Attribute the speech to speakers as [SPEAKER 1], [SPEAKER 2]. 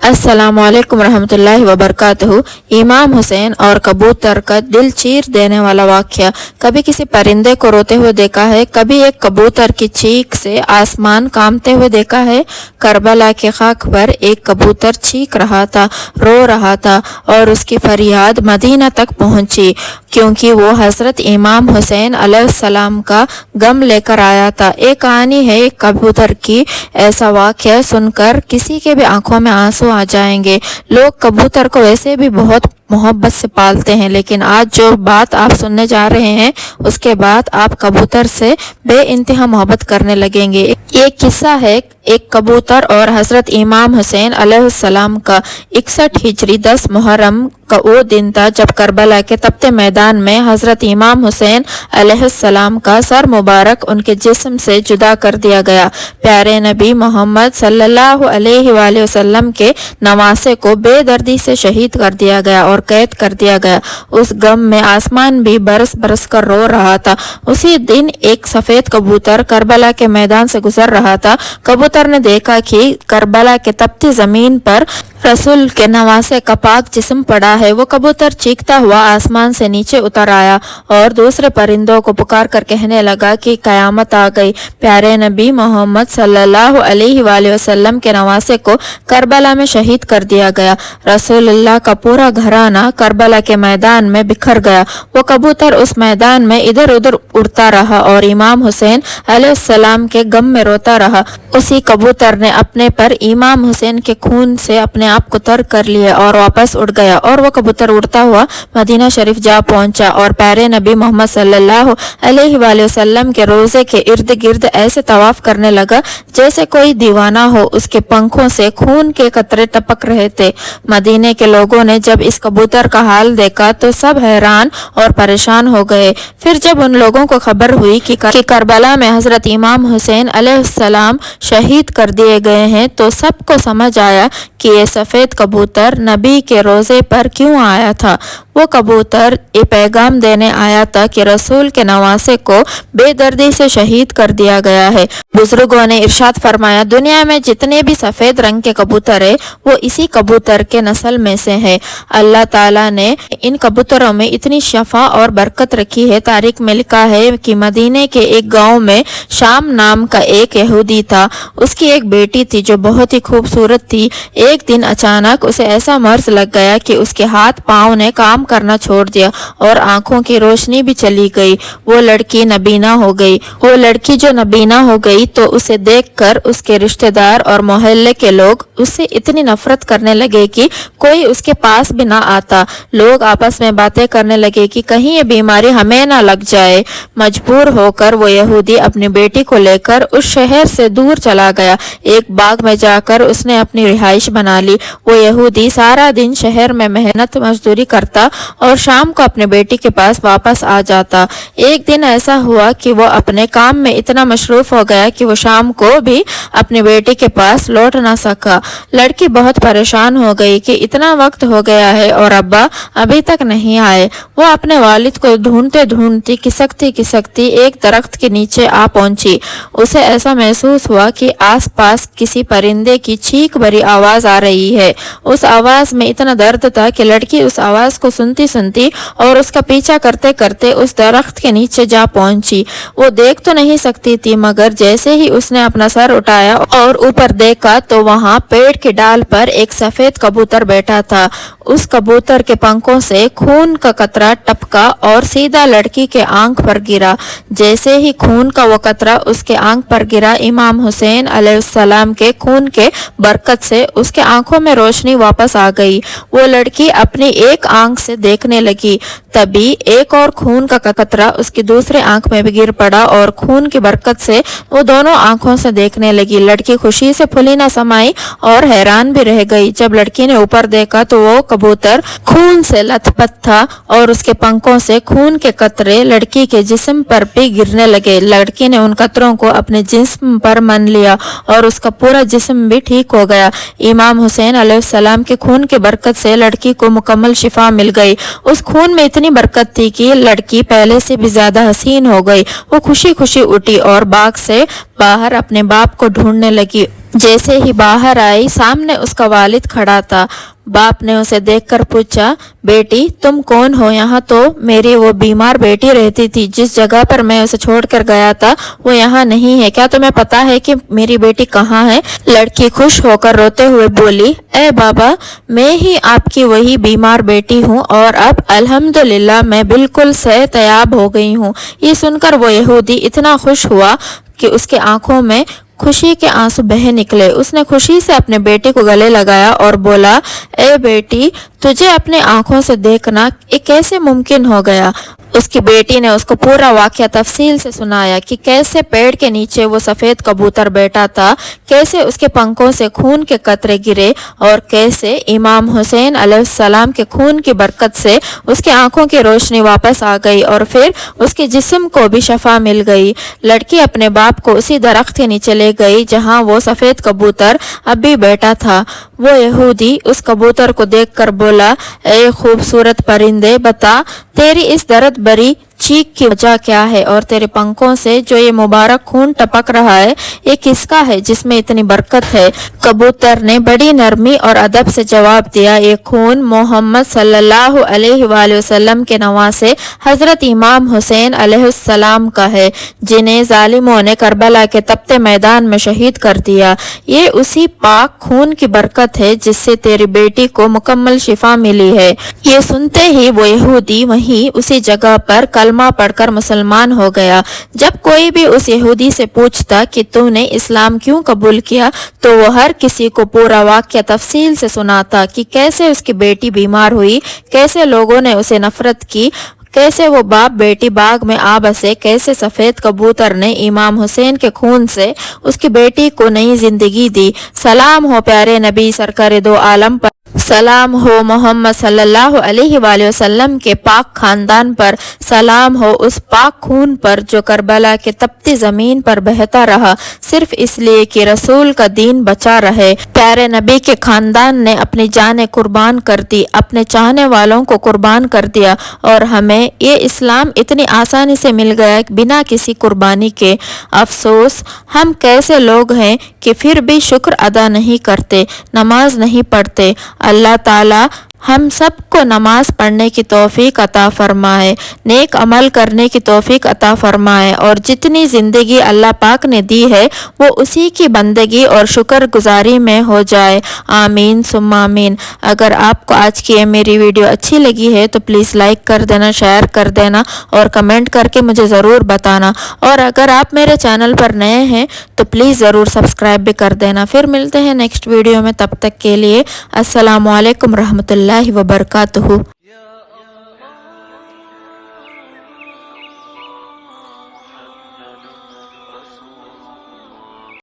[SPEAKER 1] अस्सलाम वालेकुम रहमतुल्लाहि व बरकातहू। इमाम हुसैन और कबूतर का दिल चीर देने वाला वाक़या। कभी किसी परिंदे को रोते हुए देखा है, कभी एक कबूतर की चीख से आसमान कांपते हुए देखा है। करबला के खाक पर एक कबूतर चीख रहा था, रो रहा था और उसकी फरियाद मदीना तक पहुंची, क्योंकि वो हजरत इमाम हुसैन अलैहिस्सलाम का गम लेकर आया था। एक कहानी है एक कबूतर की। ऐसा वाक़या सुनकर किसी के भी आंखों में आंसू आ जाएंगे। लोग कबूतर को वैसे भी बहुत मोहब्बत से पालते हैं, लेकिन आज जो बात आप सुनने जा रहे हैं उसके बाद आप कबूतर से बेइंतहा मोहब्बत करने लगेंगे। एक किस्सा है एक कबूतर और हजरत इमाम हुसैन अलैहिस्सलाम का। 61 हिजरी 10 मुहर्रम का वो दिन था जब करबला के तपते मैदान में हजरत इमाम हुसैन अलैहिस्सलाम का सर मुबारक उनके जिस्म से जुदा कर दिया गया। प्यारे नबी मोहम्मद सल्लल्लाहु अलैहि वसल्लम के नवासे को बेदर्दी से शहीद कर दिया गया और कैद कर दिया गया। उस गम में आसमान भी बरस बरस कर रो रहा था। उसी दिन एक सफेद कबूतर करबला के मैदान से गुजर रहा था। कबूतर ने देखा कि करबला के तपती जमीन पर रसूल के नवासे का पाक जिस्म पड़ा है। वो कबूतर चीखता हुआ आसमान से नीचे उतर आया और दूसरे परिंदों को पुकार कर कहने लगा कि कयामत आ गई। प्यारे नबी मोहम्मद सल्लल्लाहु अलैहि वसल्लम के नवासे को करबला में शहीद कर दिया गया। रसूलुल्लाह का पूरा घराना करबला के मैदान में बिखर गया। वो कबूतर उस मैदान में इधर उधर उड़ता रहा और इमाम हुसैन अलैहिस्सलाम के गम में रोता रहा। उसी कबूतर ने अपने पर इमाम हुसैन के खून से अपने आप को तर कर लिया और वापस उड़ गया। और वो कबूतर उड़ता हुआ मदीना शरीफ जा पहुंचा और प्यारे नबी मोहम्मद सल्लल्लाहु अलैहि वसल्लम के रोजे के इर्द गिर्द ऐसे तवाफ करने लगा जैसे कोई दीवाना हो। उसके पंखों से खून के कतरे टपक रहे थे। मदीने के लोगों ने जब इस कबूतर का हाल देखा तो सब हैरान और परेशान हो गए। फिर जब उन लोगों को खबर हुई कि करबला में हजरत इमाम हुसैन अलैहिस्सलाम शहीद कर दिए गए हैं, तो सबको समझ आया कि ये सफेद कबूतर नबी के रोजे पर क्यों आया था। वो कबूतर ये पैगाम देने आया था कि रसूल के नवासे को बेदर्दी से शहीद कर दिया गया है। बुजुर्गों ने इरशाद फरमाया, दुनिया में जितने भी सफेद रंग के कबूतर है वो इसी कबूतर के नस्ल में से है। अल्लाह ताला ने इन कबूतरों में इतनी शफा और बरकत रखी है। तारीख में लिखा है कि मदीने के एक गांव में शाम नाम का एक यहूदी था। उसकी एक बेटी थी जो बहुत ही खूबसूरत थी। एक दिन अचानक उसे ऐसा मर्ज लग गया कि उसके हाथ पांव ने काम करना छोड़ दिया और आंखों की रोशनी भी चली गई। वो लड़की नबीना हो गई। वो लड़की जो नबीना हो गई तो उसे देखकर उसके रिश्तेदार और मोहल्ले के लोग उससे इतनी नफरत करने लगे कि कोई उसके पास भी ना आता। लोग आपस में बातें करने लगे कि कहीं ये बीमारी हमें ना लग जाए। मजबूर होकर वो यहूदी अपनी बेटी को लेकर उस शहर से दूर चला गया। एक बाग में जाकर उसने अपनी रिहाइश बना ली। वो यहूदी सारा दिन शहर में मेहनत मजदूरी करता और शाम को अपने बेटी के पास वापस आ जाता। एक दिन ऐसा हुआ कि वो अपने काम में इतना मशरूफ हो गया कि वो शाम को भी अपनी बेटी के पास लौट ना सका। लड़की बहुत परेशान हो गई कि इतना वक्त हो गया है और अब्बा अभी तक नहीं आए। वो अपने वालिद को ढूंढते ढूंढती खिसकती एक दरख्त के नीचे आ पहुंची। उसे ऐसा महसूस हुआ कि आसपास किसी परिंदे की चीख भरी आवाज आ रही है। उस आवाज में इतना दर्द था कि लड़की उस आवाज को सुनती सुनती और उसका पीछा करते करते उस दरख्त के नीचे जा पहुंची। वो देख तो नहीं सकती थी, मगर जैसे ही उसने अपना सर उठाया और ऊपर देखा तो वहां पेड़ की डाल पर एक सफेद कबूतर बैठा था। उस कबूतर के पंखों से खून का कतरा टपका और सीधा लड़की के आंख पर गिरा। जैसे ही खून का वो कतरा उसके आंख पर गिरा, इमाम हुसैन अलैहिस्सलाम के खून के बरकत से उसके आंखों में रोशनी वापस आ गई। वो लड़की अपनी एक आंख से देखने लगी। तभी एक और खून का कतरा उसकी दूसरी आंख में भी गिर पड़ा और खून की बरकत से वो दोनों आंखों से देखने लगी। लड़की खुशी से फुली न समाई और हैरान भी रह गई। जब लड़की ने ऊपर देखा तो वो कबूतर खून से लथपथ था और उसके पंखों से खून के कतरे लड़की के जिस्म पर भी गिरने लगे। लड़की ने उन कतरों को अपने जिस्म पर मन लिया और उसका पूरा जिस्म भी ठीक हो गया। इमाम हुसैन अलैहिस्सलाम के खून के बरकत से लड़की को मुकम्मल शिफा मिल गई। उस खून में इतनी बरकत थी कि लड़की पहले से भी ज्यादा हसीन हो गई। वो खुशी खुशी उठी और बाग से बाहर अपने बाप को ढूंढने लगी। जैसे ही बाहर आई सामने उसका वालिद खड़ा था। बाप ने उसे देखकर पूछा, बेटी तुम कौन हो? यहाँ तो मेरी वो बीमार बेटी रहती थी, जिस जगह पर मैं उसे छोड़कर गया था वो यहाँ नहीं है, क्या तुम्हें पता है कि मेरी बेटी कहाँ है? लड़की खुश होकर रोते हुए बोली, ए बाबा, मैं ही आपकी वही बीमार बेटी हूँ और अब अल्हम्दुलिल्लाह मैं बिल्कुल सेहतयाब हो गई हूँ। ये सुनकर वो यहूदी इतना खुश हुआ कि उसके आंखों में खुशी के आंसू बह निकले। उसने खुशी से अपने बेटे को गले लगाया और बोला, ए बेटी, तुझे अपने आंखों से देखना ये कैसे मुमकिन हो गया? उसकी बेटी ने उसको पूरा वाकया तफसील से सुनाया कि कैसे पेड़ के नीचे वो सफेद कबूतर बैठा था, कैसे उसके पंखों से खून के कतरे गिरे और कैसे इमाम हुसैन अलैहिस्सलाम के खून की बरकत से उसके आंखों की रोशनी वापस आ गई और फिर उसके जिस्म को भी शफा मिल गई। लड़की अपने बाप को उसी दरख्त के नीचे ले गई जहां वो सफेद कबूतर अभी बैठा था। वो यहूदी उस कबूतर को देखकर बोला, ए खूबसूरत परिंदे, बता तेरी इस दर्द भरी चीख की वजह क्या है और तेरे पंखों से जो ये मुबारक खून टपक रहा है ये किसका है जिसमें इतनी बरकत है? कबूतर ने बड़ी नरमी और अदब से जवाब दिया, ये खून मोहम्मद सल्लल्लाहु अलैहि वसल्लम के नवासे हजरत इमाम हुसैन अलैहिस्सलाम का है, जिन्हें जालिमों ने करबला के तपते मैदान में शहीद कर दिया। ये उसी पाक खून की बरकत है जिससे तेरी बेटी को मुकम्मल शिफा मिली है। ये सुनते ही वो यहूदी वहीं उसी जगह पर कलमा पढ़कर मुसलमान हो गया। जब कोई भी उस यहूदी से पूछता कि तूने इस्लाम क्यों कबूल किया, तो वो हर किसी को पूरा वाक़या तफसील से सुनाता कि कैसे उसकी बेटी बीमार हुई, कैसे लोगों ने उसे नफरत की, कैसे वो बाप बेटी बाग में आ बसे, कैसे सफेद कबूतर ने इमाम हुसैन के खून से उसकी बेटी को नई जिंदगी दी। सलाम हो प्यारे नबी सरकार दो आलम पर, सलाम हो मोहम्मद सल्लल्लाहु अलैहि वसल्लम के पाक खानदान पर, सलाम हो उस पाक खून पर जो करबला के तपती जमीन पर बहता रहा सिर्फ इसलिए कि रसूल का दीन बचा रहे। प्यारे नबी के खानदान ने अपनी जानें कुर्बान कर दी, अपने चाहने वालों को कुर्बान कर दिया और हमें ये इस्लाम इतनी आसानी से मिल गया बिना किसी कुर्बानी के। अफसोस हम कैसे लोग हैं कि फिर भी शुक्र अदा नहीं करते, नमाज नहीं पढ़ते। अल्लाह ताला हम सबको नमाज पढ़ने की तौफीक अता फरमाए, नेक अमल करने की तौफीक अता फरमाए और जितनी ज़िंदगी अल्लाह पाक ने दी है वो उसी की बंदगी और शुक्र गुजारी में हो जाए। आमीन सुम्मा आमीन। अगर आपको आज की ये मेरी वीडियो अच्छी लगी है तो प्लीज़ लाइक कर देना, शेयर कर देना और कमेंट करके मुझे ज़रूर बताना। और अगर आप मेरे चैनल पर नए हैं तो प्लीज़ ज़रूर सब्सक्राइब भी कर देना। फिर मिलते हैं नेक्स्ट वीडियो में, तब तक के लिए अस्सलामु अलैकुम रहमतुल्लाहि व बरकातुहू।